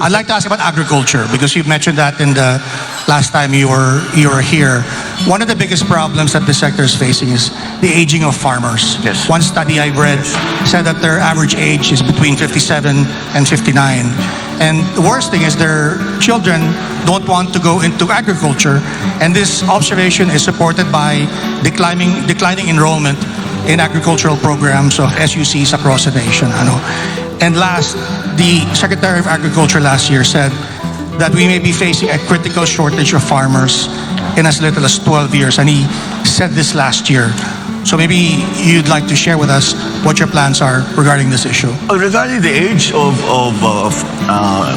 I'd like to ask about agriculture because you mentioned that in the last time you were here. One of the biggest problems that the sector is facing is the aging of farmers. Yes. One study I read said that their average age is between 57 and 59. And the worst thing is their children don't want to go into agriculture. And this observation is supported by declining enrollment in agricultural programs of SUCs across the nation. And last, the Secretary of Agriculture last year said that we may be facing a critical shortage of farmers in as little as 12 years. And he said this last year. So maybe you'd like to share with us what your plans are regarding this issue. Regarding the age of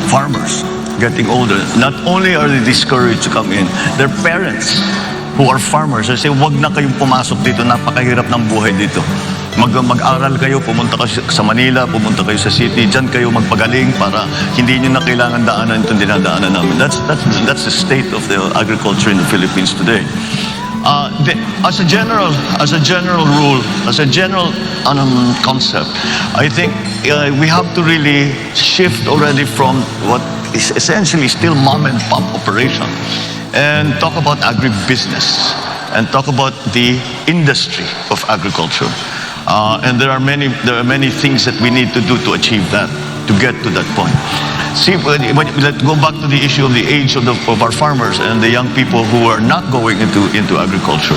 farmers getting older, not only are they discouraged to come in, their parents who are farmers, they say, wag na kayong pumasok dito, napakahirap ng buhay dito. Mag-aral kayo, pumunta kayo sa Manila, pumunta kayo sa city, dyan kayo magpagaling para hindi nyo na kailangan daanan itong dinadaanan namin. That's the state of the agriculture in the Philippines today. As a general rule, as a general concept, I think we have to really shift already from what is essentially still mom and pop operation and talk about agribusiness and talk about the industry of agriculture. And there are many things that we need to do to achieve that, to get to that point. See, let's go back to the issue of the age of our farmers and the young people who are not going into agriculture.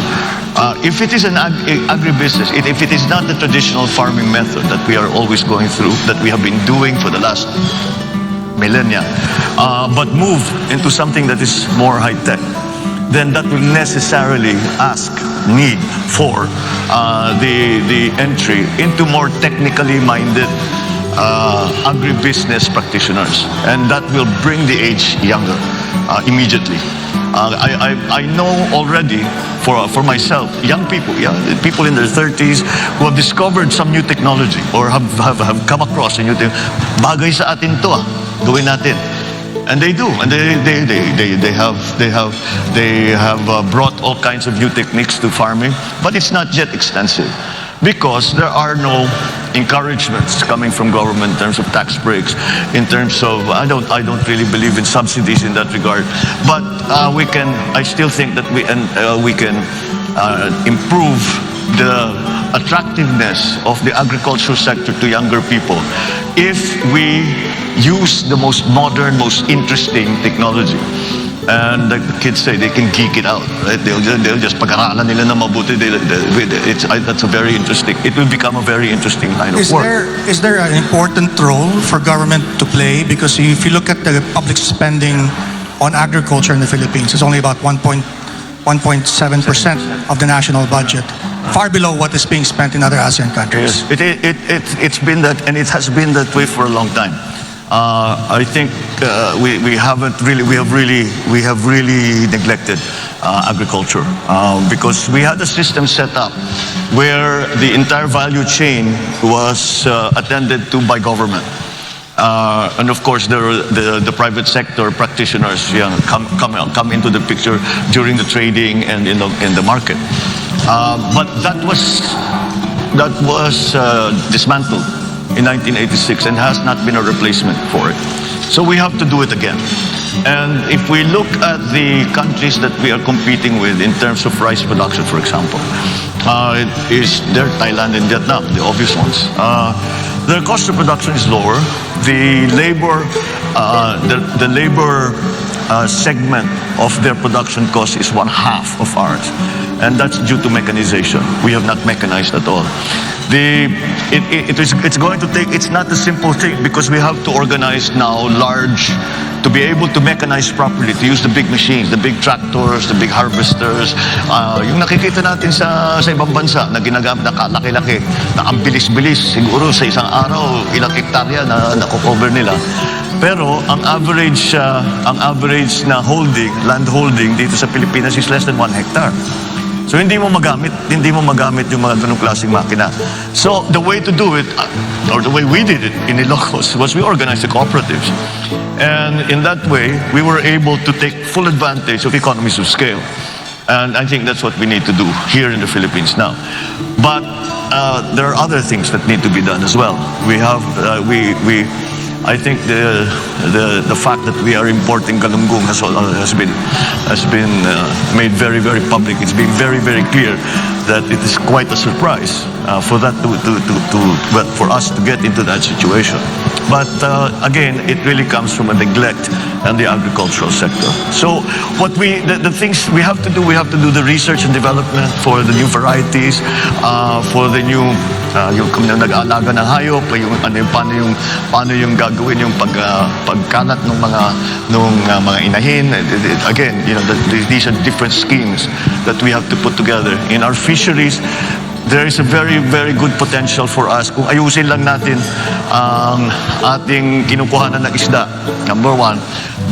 If it is an agribusiness, if it is not the traditional farming method that we are always going through, that we have been doing for the last millennia, but move into something that is more high-tech, then that will necessarily need for the entry into more technically minded agribusiness practitioners, and that will bring the age younger immediately. I know already for myself, young people, people in their 30s who have discovered some new technology or have come across a new thing. Bagay sa atin to, gawin natin. And they do, and they have brought all kinds of new techniques to farming, but it's not yet extensive because there are no encouragements coming from government in terms of tax breaks, in terms of I don't really believe in subsidies in that regard, but I still think that we can improve the attractiveness of the agricultural sector to younger people if we use the most modern, most interesting technology. And like the kids say, they can geek it out, right? They'll just pag-aralan nila na mabuti. That's a very interesting. It will become a very interesting line of work. Is there an important role for government to play? Because if you look at the public spending on agriculture in the Philippines, it's only about 1.7% of the national budget, far below what is being spent in other ASEAN countries. Yes. It's been that, and it has been that way for a long time. I think we have really neglected agriculture because we had a system set up where the entire value chain was attended to by government. And of course, the private sector practitioners come into the picture during the trading and in the market. But that was dismantled in 1986 and has not been a replacement for it. So we have to do it again. And if we look at the countries that we are competing with in terms of rice production, for example, they're Thailand and Vietnam, the obvious ones. Their cost of production is lower. The labor segment of their production cost is 1/2 of ours, and that's due to mechanization. We have not mechanized at all. It's going to take. It's not a simple thing because we have to organize now to be able to mechanize properly, to use the big machines, the big tractors, the big harvesters. Yung nakikita natin sa ibang bansa na ginagamit na kalaki-laki, na ang bilis-bilis, siguro sa isang araw, ilang hektarya na nakocover nila. Pero ang average na land holding dito sa Pilipinas is less than 1 hectare. So hindi mo magamit yung mga ganung klaseng makina. So the way to do it, or the way we did it in Ilocos, was we organized the cooperatives. And in that way, we were able to take full advantage of economies of scale. And I think that's what we need to do here in the Philippines now. But there are other things that need to be done as well. I think the fact that we are importing galunggong has been made very, very public. It's been very, very clear that it is quite a surprise for that for us to get into that situation. But again, it really comes from a neglect in the agricultural sector. So the things we have to do the research and development for the new varieties, for the new yung nag-aalaga ng hayop, paano yung gagawin yung pagkalat ng mga inahin. Again, these are different schemes that we have to put together in our fisheries. There is a very, very good potential for us kung ayusin lang natin ang ating kinukuhanan ng isda. Number one,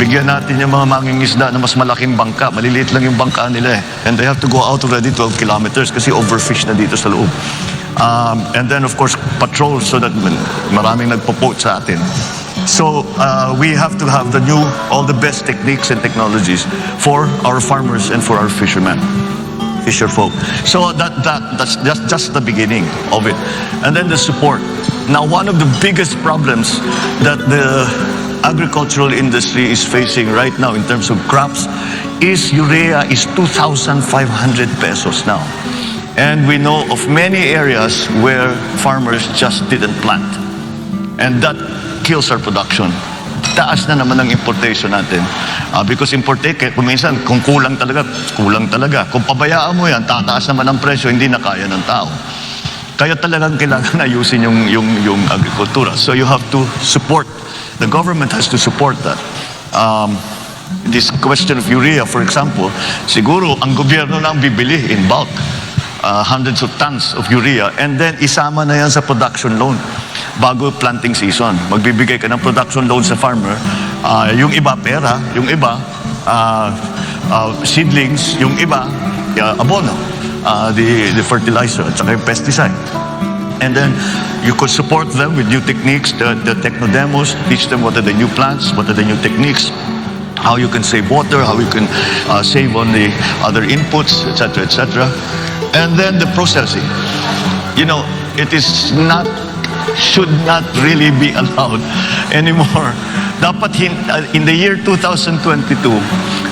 bigyan natin yung mga mangingisda na mas malaking bangka. Maliliit lang yung bangka nila eh. And they have to go out already 12 kilometers kasi overfish na dito sa loob. And then of course, patrol so that maraming nagpo-poach sa atin. So we have to have all the best techniques and technologies for our farmers and for our fishermen. Fisher folk. So that's just the beginning of it. And then the support. Now, one of the biggest problems that the agricultural industry is facing right now in terms of crops is urea is 2,500 pesos now. And we know of many areas where farmers just didn't plant. And that kills our production. Taas na naman ang importation natin. Because minsan, kung kulang talaga. Kung pabayaan mo yan, tataas naman ang presyo, hindi na kaya ng tao. Kaya talagang kailangan ayusin yung agrikultura. So you have to support, the government has to support that. This question of urea, for example, siguro ang gobyerno lang bibili in bulk. Hundreds of tons of urea, and then isama na yan sa production loan bago planting season. Magbibigay ka ng production loan sa farmer. Yung iba pera, yung iba seedlings, yung iba abono, the fertilizer at saka yung pesticide. And then you could support them with new techniques, the techno demos, teach them what are the new plants, what are the new techniques, how you can save water, how you can save on the other inputs, etc., etc. And then the processing. It should not really be allowed anymore. Dapat in the year 2022,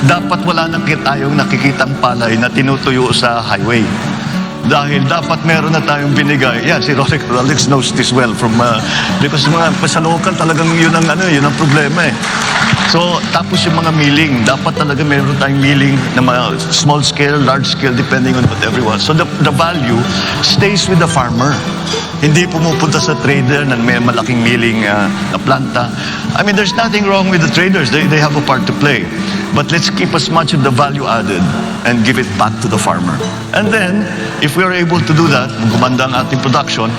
dapat wala na tayong nakikitang palay na tinutuyo sa highway. Dahil dapat meron na tayong binigay. Yeah, si Rolex knows this well because sa local talagang yun ang problema eh. So, tapos yung mga milling, dapat talaga meron tayong milling na small scale, large scale, depending on what everyone. So, the value stays with the farmer. Hindi pumupunta sa trader na may malaking milling na planta. I mean, there's nothing wrong with the traders. They have a part to play. But let's keep as much of the value added and give it back to the farmer. And then, if we are able to do that, gumanda ang ating production,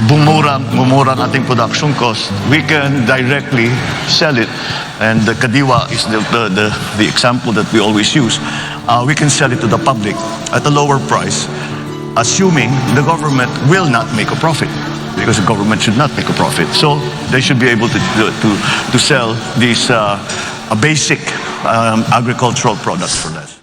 bumura ang ating production cost, we can directly sell it. And the kadiwa is the example that we always use. We can sell it to the public at a lower price, assuming the government will not make a profit, because the government should not make a profit. So they should be able to sell these basic agricultural products for less.